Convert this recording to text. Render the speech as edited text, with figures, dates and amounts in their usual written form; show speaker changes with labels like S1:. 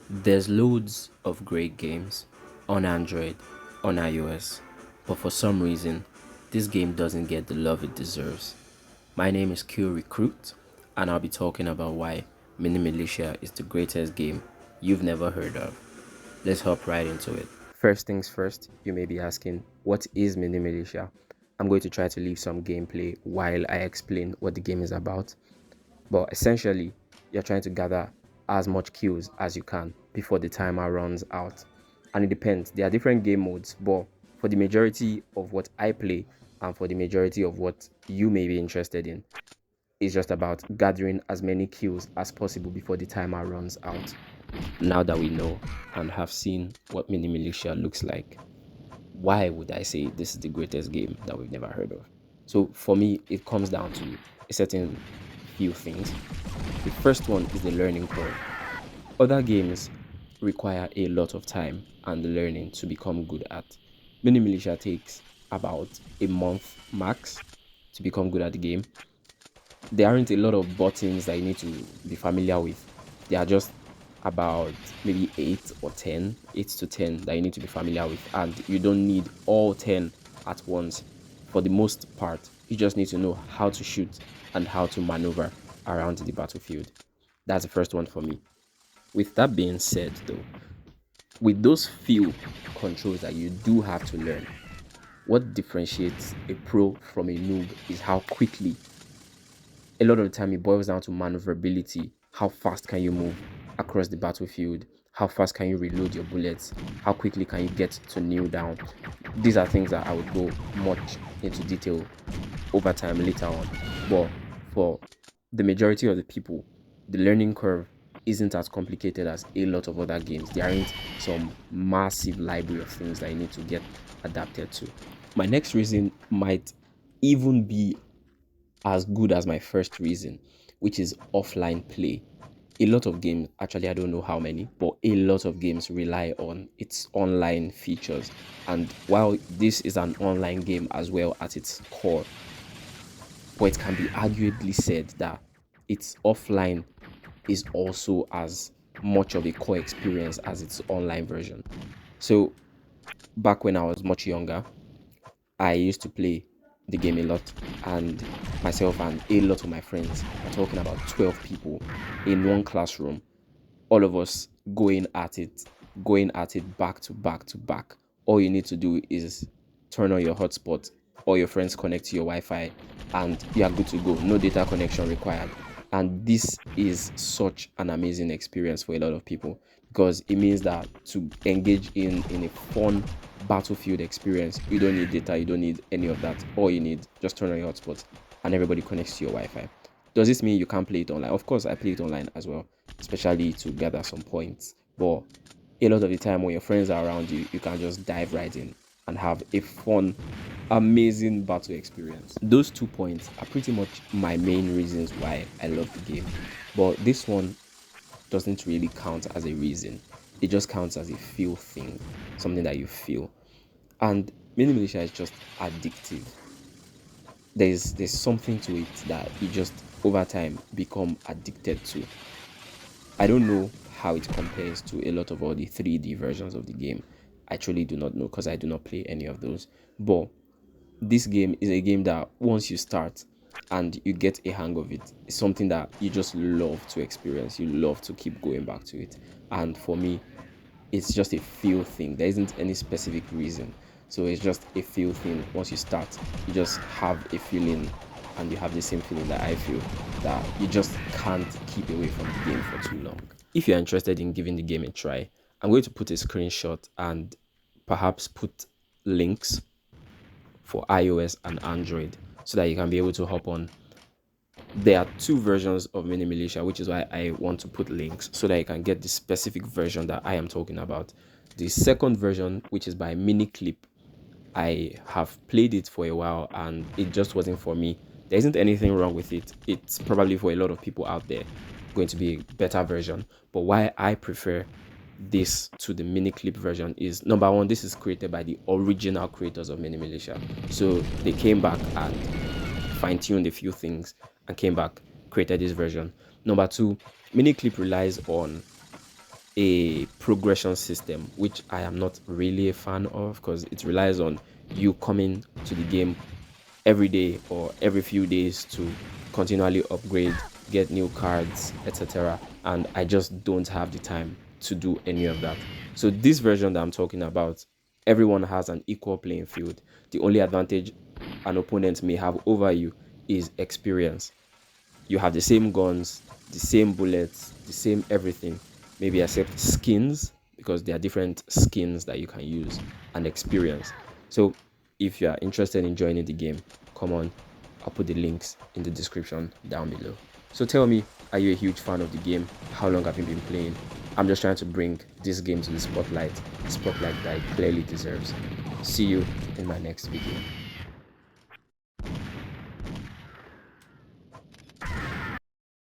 S1: There's loads of great games on Android, on iOS, but for some reason, this game doesn't get the love it deserves. My name is Q Recruit, and I'll be talking about why Mini Militia is the greatest game you've never heard of. Let's hop right into it. First things first, you may be asking, what is Mini Militia? I'm going to try to leave some gameplay while I explain what the game is about. But essentially, you're trying to gather as much kills as you can before the timer runs out. And it depends. There are different game modes, but for the majority of what I play and for the majority of what you may be interested in, it's just about gathering as many kills as possible before the timer runs out. Now that we know and have seen what Mini Militia looks like, why would I say this is the greatest game that we've never heard of? So for me, it comes down to a certain few things. The first one is the learning curve. Other games require a lot of time and learning to become good at. Mini Militia takes about a month max to become good at the game. There aren't a lot of buttons that you need to be familiar with. There are just about maybe 8 to 10 that you need to be familiar with, and you don't need all 10 at once. For the most part, you just need to know how to shoot and how to maneuver around the battlefield. That's the first one for me. With that being said, though, with those few controls that you do have to learn, what differentiates a pro from a noob is how quickly, a lot of the time, it boils down to maneuverability. How fast can you move across the battlefield? How fast can you reload your bullets? How quickly can you get to kneel down? These are things that I would go much into detail over time later on. But for the majority of the people, the learning curve isn't as complicated as a lot of other games. There aren't some massive library of things that you need to get adapted to. My next reason might even be as good as my first reason, which is offline play. A lot of games, actually, I don't know how many, but a lot of games rely on its online features. And while this is an online game as well at its core, but it can be arguably said that its offline is also as much of a core experience as its online version. So, back when I was much younger, I used to play the game a lot, and myself and a lot of my friends are talking about 12 people in one classroom, all of us going at it back to back to back. All you need to do is turn on your hotspot, all your friends connect to your Wi-Fi, and you are good to go. No data connection required. And this is such an amazing experience for a lot of people because it means that to engage in a fun battlefield experience, you don't need data, you don't need any of that. All you need, just turn on your hotspot and everybody connects to your Wi-Fi. Does this mean you can't play it online? Of course, I play it online as well, especially to gather some points. But a lot of the time, when your friends are around you, you can just dive right in and have a fun, amazing battle experience. Those 2 points are pretty much my main reasons why I love the game. But this one doesn't really count as a reason. It just counts as a feel thing, something that you feel. And Mini Militia is just addictive. There's something to it that you just over time become addicted to. I don't know how it compares to a lot of all the 3D versions of the game. I truly do not know because I do not play any of those. But this game is a game that once you start and you get a hang of it, it's something that you just love to experience. You love to keep going back to it. And for me, it's just a feel thing. There isn't any specific reason. So it's just a feel thing. Once you start, you just have a feeling and you have the same feeling that I feel, that you just can't keep away from the game for too long. If you're interested in giving the game a try, I'm going to put a screenshot and perhaps put links for iOS and Android so that you can be able to hop on. There are two versions of Mini Militia, which is why I want to put links so that you can get the specific version that I am talking about. The second version, which is by Mini Clip, I have played it for a while and it just wasn't for me. There isn't anything wrong with it. It's probably for a lot of people out there going to be a better version. But why I prefer this to the mini clip version is, number one, this is created by the original creators of Mini Militia. So they came back and fine-tuned a few things and came back, created this version. Number two, mini clip relies on a progression system, which I am not really a fan of because it relies on you coming to the game every day or every few days to continually upgrade, get new cards, etc. And I just don't have the time to do any of that. So this version that I'm talking about, everyone has an equal playing field. The only advantage an opponent may have over you is experience. You have the same guns, the same bullets, the same everything, maybe except skins, because there are different skins that you can use, and experience. So if you are interested in joining the game, come on, I'll put the links in the description down below. So tell me, are you a huge fan of the game? How long have you been playing? I'm just trying to bring this game to the spotlight that it clearly deserves. See you in my next video.